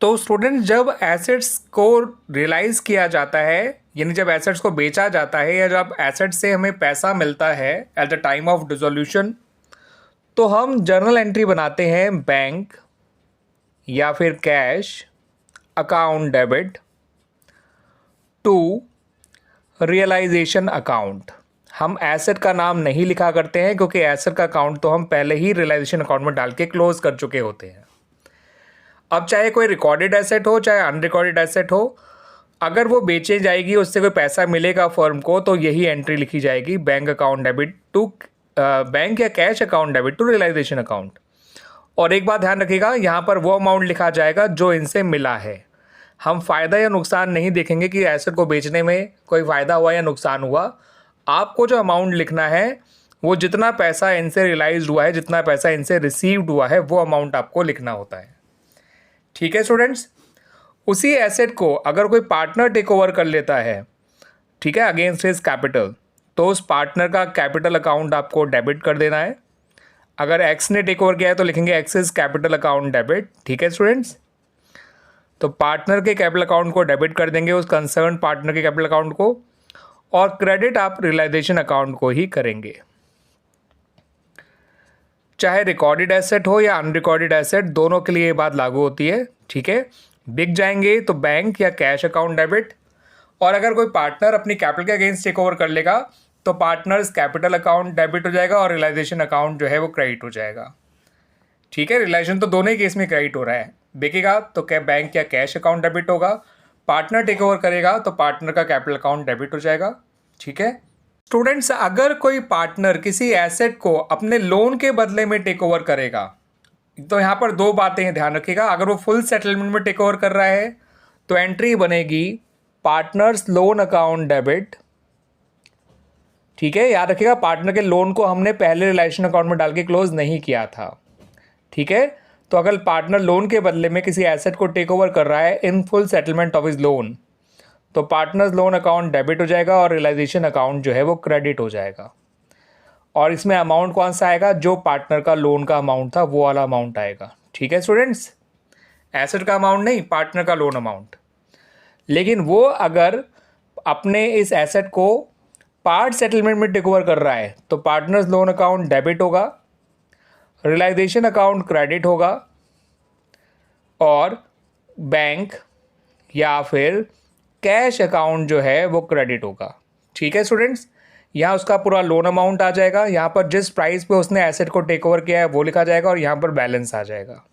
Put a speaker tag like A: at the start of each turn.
A: तो स्टूडेंट जब एसेट्स को रियलाइज़ किया जाता है, यानी जब एसेट्स को बेचा जाता है या जब एसेट्स से हमें पैसा मिलता है at the time of dissolution, तो हम जर्नल एंट्री बनाते हैं बैंक या फिर cash account debit to realisation account. हम एसेट का नाम नहीं लिखा करते हैं क्योंकि एसेट का अकाउंट तो हम पहले ही रियलाइजेशन अकाउंट में डाल के क्लोज कर चुके होते हैं। अब चाहे कोई रिकॉर्डेड एसेट हो चाहे अनरिकॉर्डेड एसेट हो, अगर वो बेची जाएगी, उससे कोई पैसा मिलेगा फर्म को, तो यही एंट्री लिखी जाएगी, bank account debit to bank या cash account debit to realisation account. और एक बात ध्यान रखिएगा, यहाँ पर वो अमाउंट लिखा जाएगा जो इनसे मिला है। हम फ़ायदा या नुकसान नहीं देखेंगे कि एसेट को बेचने में कोई फ़ायदा हुआ या नुकसान हुआ। आपको जो अमाउंट लिखना है वो जितना पैसा इनसे रियलाइज हुआ है, जितना पैसा इनसे रिसीव्ड हुआ है, वो अमाउंट आपको लिखना होता है। ठीक है स्टूडेंट्स। उसी एसेट को अगर कोई पार्टनर टेक ओवर कर लेता है, ठीक है, अगेंस्ट हिज कैपिटल, तो उस पार्टनर का कैपिटल अकाउंट आपको डेबिट कर देना है। अगर एक्स ने टेक ओवर किया है तो लिखेंगे एक्सिस कैपिटल अकाउंट डेबिट। ठीक है स्टूडेंट्स। तो पार्टनर के कैपिटल अकाउंट को डेबिट कर देंगे, उस कंसर्न पार्टनर के कैपिटल अकाउंट को, और क्रेडिट आप रियलाइजेशन अकाउंट को ही करेंगे। चाहे रिकॉर्डेड एसेट हो या अनरिकॉर्डेड एसेट, दोनों के लिए ये बात लागू होती है। ठीक है। बिक जाएंगे तो बैंक या कैश अकाउंट डेबिट, और अगर कोई पार्टनर अपनी कैपिटल के अगेंस्ट टेक ओवर कर लेगा तो पार्टनर्स कैपिटल अकाउंट डेबिट हो जाएगा और रियलाइजेशन अकाउंट जो है वो क्रेडिट हो जाएगा। ठीक है। रियलाइजेशन तो दोनों ही केस में क्रेडिट हो रहा है। बिकेगा तो क्या बैंक या कैश अकाउंट डेबिट होगा, पार्टनर टेक ओवर करेगा तो पार्टनर का कैपिटल अकाउंट डेबिट हो जाएगा। ठीक है स्टूडेंट्स। अगर कोई पार्टनर किसी एसेट को अपने लोन के बदले में टेक ओवर करेगा, तो यहाँ पर दो बातें हैं, ध्यान रखिएगा। अगर वो फुल सेटलमेंट में टेक ओवर कर रहा है तो एंट्री बनेगी पार्टनर्स लोन अकाउंट डेबिट। ठीक है, याद रखिएगा, पार्टनर के लोन को हमने पहले रियलाइजेशन अकाउंट में डाल के क्लोज नहीं किया था। ठीक है। तो अगर पार्टनर लोन के बदले में किसी एसेट को टेक ओवर कर रहा है in full settlement of his loan, तो पार्टनर्स लोन अकाउंट डेबिट हो जाएगा और रियलाइजेशन अकाउंट जो है वो क्रेडिट हो जाएगा। और इसमें अमाउंट कौन सा आएगा? जो पार्टनर का लोन का अमाउंट था वो वाला अमाउंट आएगा। ठीक है स्टूडेंट्स, एसेट का अमाउंट नहीं, पार्टनर का लोन अमाउंट। लेकिन वो अगर अपने इस एसेट को पार्ट सेटलमेंट में टेक ओवर कर रहा है तो पार्टनर्स लोन अकाउंट डेबिट होगा, रियलाइजेशन अकाउंट क्रेडिट होगा, और बैंक या फिर कैश अकाउंट जो है वो क्रेडिट होगा। ठीक है स्टूडेंट्स, यहाँ उसका पूरा लोन अमाउंट आ जाएगा, यहाँ पर जिस प्राइस पे उसने एसेट को टेक ओवर किया है वो लिखा जाएगा और यहाँ पर बैलेंस आ जाएगा।